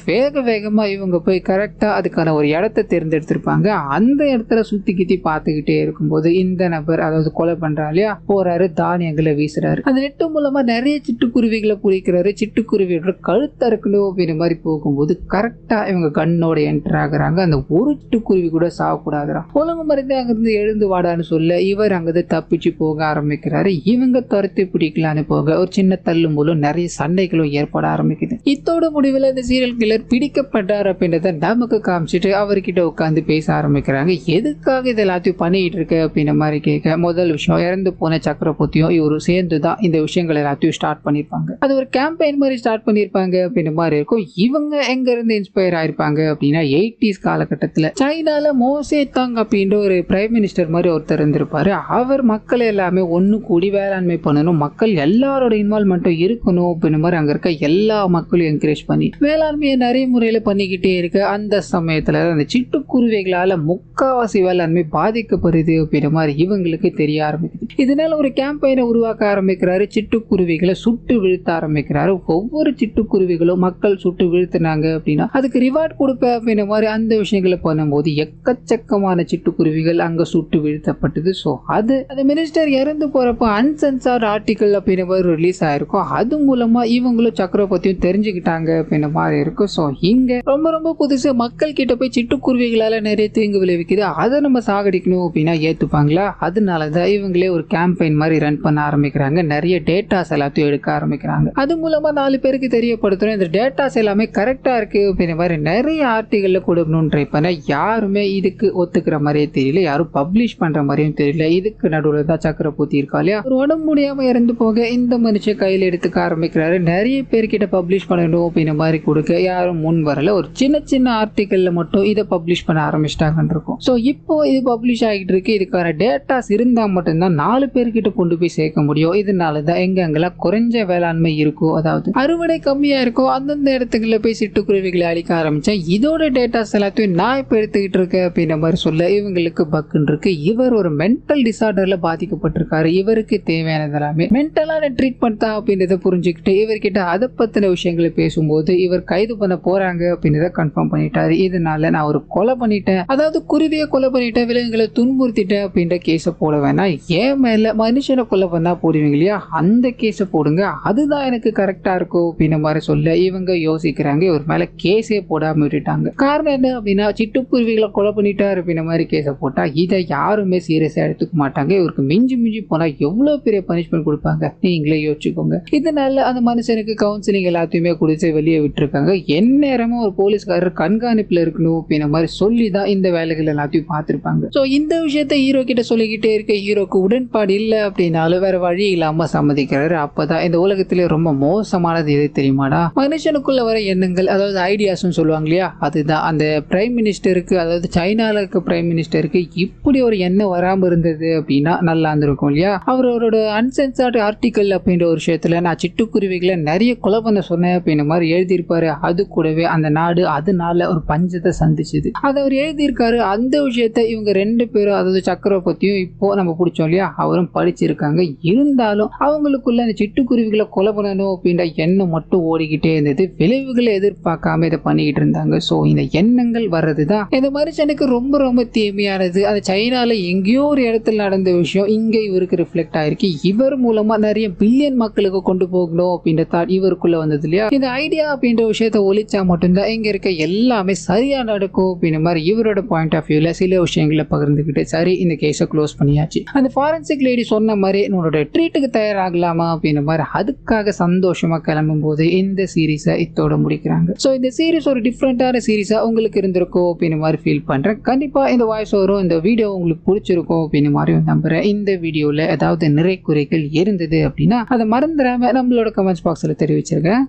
A: வேகமா இவங்க போய் கரெக்டா அதுக்கான ஒரு இடத்தை தேர்ந்தெடுத்திருப்பாங்க. அந்த இடத்துல சுத்தி கித்தி பார்த்துக்கிட்டே இருக்கும்போது இந்த நபர், அதாவது கொலை பண்றா இல்லையா, போறாரு, தானியங்களை வீசுறாரு. அந்த நெட்டு மூலமா நிறைய சிட்டுக்குருவிகளை குறிக்கிறாரு. சிட்டுக்குருவியோட கழுத்தை இருக்கணும் அப்படின்ற மாதிரி போகும்போது கரெக்டா இவங்க கண்ணோட என்டர் ஆகுறாங்க. அந்த ஒரு சிட்டுக்குருவி கூட சாகக்கூடாதுரா, ஒழுங்கு மருந்து அங்கிருந்து எழுந்து வாடான்னு சொல்ல இவர் அங்கிருந்து தப்பிச்சு போக ஆரம்பிக்கிறாரு. இவங்க துரத்தி பிடிக்கலான்னு போக ஒரு சின்ன தள்ளும் போலும் நிறைய சண்டைகளும் ஏற்பட ஆரம்பிக்குது. இத்தோட முடிவில் இந்த சீரியல் கில்லர் பிடிக்கப்பட்டார் அப்படின்றத நமக்கு காமிச்சிட்டு அவர்கிட்ட உட்காந்து பேச ஆரம்பிக்கிறாங்க. எதுக்காக இது எல்லாத்தையும் பண்ணிட்டு இருக்க அப்படின்ற மாதிரி கேட்க, முதல் விஷயம் இறந்து போன சக்கரவர்த்தியும் இவரும் சேர்ந்து தான் இந்த விஷயங்கள் எல்லாத்தையும் ஸ்டார்ட் பண்ணிருப்பாங்க. அது ஒரு கேம்பெயின் மாதிரி ஸ்டார்ட் பண்ணிருப்பாங்க அப்படின்ற மாதிரி இருக்கும். இவங்க எங்க இருந்து இன்ஸ்பயர் ஆயிருப்பாங்க அப்படின்னா 80s காலகட்டத்தில் சைனால மோசே தாங் அப்படின்ற ஒரு பிரைம் மினிஸ்டர் மாதிரி ஒருத்தர் இருந்திருப்பாரு. அவர் மக்கள் எல்லாமே ஒன்னு கூடி வேளாண்மை பண்ணணும், மக்கள் எல்லாரோட இன்வால்மெண்ட்டும் இருக்கணும் அப்படின்ற மாதிரி அங்க இருக்க எல்லா மக்களும் என்கரேஜ் பண்ணி வேளாண்மையை நிறைய முறையில பண்ணிக்கிட்டே இருக்க அந்த சமயத்துல அந்த சிட்டுக்குருவிகளால முக்காவாசி வேளாண்மை பாதிக்கப்படுது அப்படின்ற மாதிரி இவங்களுக்கு தெரிய ஆரம்பிக்குது. இதனால ஒரு கேம்பெயினை உருவாக்க ஆரம்பிக்கிறாரு. சிட்டுக்குருவிகளை சுட்டு வீழ்த்த ஆரம்பிக்கிறாரு. ஒவ்வொரு சிட்டுக்குருவிகளும் மக்கள் சுட்டு வீழ்த்தினாங்க அப்படின்னா அதுக்கு ரிவார்ட் கொடுப்பேன் அப்படின்ற மாதிரி அந்த விஷயங்களை பண்ணும்போது எக்கச்சக்கமான சிட்டுக்குருவிகள் அங்க சுட்டு வீழ்த்தப்பட்டது. ஸோ அது அந்த மினிஸ்டர் இறந்து போறப்போ அன்சென்சார்ட் ஆர்டிகல் அப்படின்ற மாதிரி ரிலீஸ் ஆயிருக்கும். அது மூலமா இவங்களும் சக்கரவர்த்தியும் தெரிஞ்சுக்கிட்டாங்க அப்படின்ற மாதிரி இருக்கும். ஸோ இங்க ரொம்ப புதுசு, மக்கள் கிட்ட போய் சிட்டுக்குருவிகளால நிறைய தீங்கு விளைவிக்குது, அதை நம்ம சாகடிக்கணும் அப்படின்னா ஏத்துப்பாங்களா? அதனாலதான் இவங்களே ஒரு கேம்பெயின் மாதிரி ரன் பண்ண ஆரம்பிக்கிறாங்க. நிறைய டேட்டாஸ் எல்லாத்தையும் எடுக்க ஆரம்பிக்கிறாங்க. அது மூலமா 4 பேருக்கு தெரியப்படுத்துறோம் இந்த டேட்டாஸ் எல்லாமே கரெக்டா இருக்கு அப்படின்ற மாதிரி நிறைய ஆர்டிகல்ல கொடுக்கணும்னு ட்ரை பண்ண யாருமே இதுக்கு ஒத்துக்கிற மாதிரியே தெரியல, யாரும் பப்ளிஷ் பண்ற மாதிரியும் தெரியல. இதுக்கு நடுவில் தான் சக்கரவர்த்தி இருக்கா இல்லையா, ஒரு உடம்பு முடியாம இறந்து போக இந்த மனுஷன் கையில் எடுத்துக்க ஆரம்பிக்கிறாரு. நிறைய பேர்கிட்ட பப்ளிஷ் பண்ணணும் அப்படின்ற மாதிரி கொடுக்க யாரும் முன் வரல. ஒரு சின்ன ஆர்டிகல்ல மட்டும் இதை பப்ளிஷ் பண்ண ஆரம்பிச்சிட்டாங்கன்னு இருக்கும். ஸோ இப்போ இது பப்ளிஷ் ஆகிட்டு இருக்கு. இதுக்கான டேட்டாஸ் இருந்தா மட்டும்தான் 4 பேர்கிட்ட கொண்டு போய் சேர்க்க முடியும். இதனாலதான் எங்கெங்கெல்லாம் குறைஞ்ச வேளாண்மை இருக்கோ, அதாவது அறுவடை கம்மியா இருக்கோ, அந்தந்த இடத்துக்குள்ள போய் சிட்டுக்குருவிகளை அழிக்க ஆரம்பிச்சேன். இதோட டேட்டாஸ் எல்லாத்தையும் நான் இப்ப எடுத்துக்கிட்டு இருக்கேன் அப்படின்ற மாதிரி சொல்ல இவங்களுக்கு பக்குன்னு இருக்கு. இவர் ஒரு மென்டல் டிசார்டர்ல பாதிக்கப்பட்டிருக்காரு. இவருக்கு தேவையானது எல்லாமே மென்டலான ட்ரீட்மெண்ட் தான் அப்படின்றத புரிஞ்சுக்கிட்டு இவர்கிட்ட அதை பத்தின விஷயங்களை பேசும்போது இவர் கைது பண்ண போறாங்க அப்படின்றத கன்ஃபார்ம் பண்ணிட்டாரு. இதனால நான் ஒரு கொலை பண்ணிட்டேன், அதாவது குருவியை கொலை பண்ணிட்டேன், விலங்குகளை துன்புறுத்திட்டேன் அப்படின்ற கேஸை போட வேணாம், ஏன் மேல மனுஷனை கொலை பண்ணா போடுவீங்க இல்லையா, அந்த கேஸை போடுங்க, அதுதான் எனக்கு கரெக்டா இருக்கும் அப்படின்ற மாதிரி சொல்ல இவங்க யோசிக்கிறாங்க. இவர் மேல கேஸே போடாம விட்டுட்டாங்க. காரணம் என்ன அப்படின்னா சிட்டுக்குருவிகளை கொலை பண்ணிட்டாரு அப்படின்ற மாதிரி கேஸை போட்டா இதை யாருமே சீரியஸா எடுத்துக்க மாட்டாங்க. இவருக்கு மிஞ்சி போனா எவ்வளவு பெரிய பனிஷ்மெண்ட் கொடுப்பாங்க நீங்களே யோசிச்சுக்கோங்க. இதனால அந்த மனுஷனுக்கு கவுன்சிலிங் எல்லாத்தையுமே கொடுத்து வெளியே விட்டுருக்காங்க. எந்நேரமும் ஒரு போலீஸ்காரர் கண்காணிப்புல இருக்கணும் அப்படின்ற மாதிரி சொல்லி தான் இந்த வேலைகள் எல்லாத்தையும் பார்த்திருப்பாங்க. ஸோ இந்த விஷயத்த ஹீரோ கிட்ட சொல்லிக்கிட்டே இருக்க ஹீரோக்கு உடன்பாடு இல்லை அப்படின்னாலும் வேற வழி இல்லாம சம்மதிக்கிறாரு. அப்பதான் இந்த உலகத்திலே ரொம்ப மோசமானது எது தெரியுமாடா, மனுஷனுக்குள்ள வர எண்ணங்கள், அதாவது ஐடியாஸ் சொல்லுவாங்க இல்லையா, அதுதான் அந்த பிரைம் மினிஸ்டருக்கு, அதாவது சைனால இருக்க பிரைம் மினிஸ்டருக்கு இப்படி ஒரு எண்ணம் வராம இருந்தது அப்படின்னா நல்லா இருந்திருக்கும் இல்லையா. அவரோட அன்சென்சார்ட் ஆர்டிகல் அப்படின்ற ஒரு விஷயத்துல நான் சிட்டுக்குருவிகளை நிறைய கொலை பண்ண சொன்னேன் அப்படின்ற மாதிரி எழுதியிருப்பாரு. அது கூடவே அந்த நாடு அதனால ஒரு பஞ்சத்தை சந்திச்சது, அதை அவர் எழுதியிருக்காரு. அந்த விஷயத்த இவங்க 2 பேரும், அதாவது சக்கரவர்த்தியும் இப்போ நம்ம பிடிச்சோம் இல்லையா, அவரும் படிச்சிருக்காங்க. இருந்தாலும் அவங்களுக்குள்ள அந்த சிட்டுக்குருவிகளை கொலை பண்ணணும் அப்படின்ற எண்ணம் மட்டும் ஓடிக்கிட்டே இருந்தது. விளைவுகளை எதிர்பார்க்காம இதை பண்ணிக்கிட்டு இருந்தாங்க. ஸோ இந்த எண்ணங்கள் வர்றதுதான் இந்த மனுஷனுக்கு ரொம்ப தீமையானது. அந்த சைனால எங்கேயோ ஒரு இடத்துல நடந்த விஷயம் இங்க இவருக்கு ரிஃப்ளெக்ட் ஆயிருக்கு. இவர் மூலமா நிறைய பில்லியன் மக்களுக்கு கொண்டு போகணும் அப்படின்ற தாட் இவருக்குள்ள வந்தது இல்லையா. இந்த ஐடியா அப்படின்ற விஷயத்த ஒழிச்சா மட்டும்தான் இங்க இருக்க எல்லாமே சரியா நடக்கும் அப்படின்ற மாதிரி இவரோட பாயிண்ட் ஆஃப் வியூல சில விஷயங்களை பகிர்ந்துக்கிட்டு சரி இந்த கேஸை க்ளோஸ் பண்ணியாச்சு. அந்த ஃபாரன்சிக் லேடி சொன்ன மாதிரி உன்னோட ட்ரீட்டுக்கு தயாராகலாமா அப்படின்ற மாதிரி அதுக்காக சந்தோஷமா கிளம்பும் போது இந்த சீரீஸை இத்தோட முடிக்கிறாங்க. ஸோ இந்த சீரீஸ் ஒரு டிஃப்ரெண்டான சீரீஸா உங்களுக்கு இருந்திருக்கும் அப்படின்னு மாதிரி ஃபீல் பண்றேன். கண்டிப்பா இந்த வாய்ஸ் ஓவரும் இந்த வீடியோ உங்களுக்கு பிடிச்சிருக்கும் அப்படின்னு மாதிரி நம்புறேன். இந்த வீடியோல ஏதாவது நிறை குறைகள் இருந்தது அப்படின்னா அதை மறந்துடாம நம்மளோட கமெண்ட்ஸ் பாக்ஸ்ல தெரிவிச்சிருக்கேன்.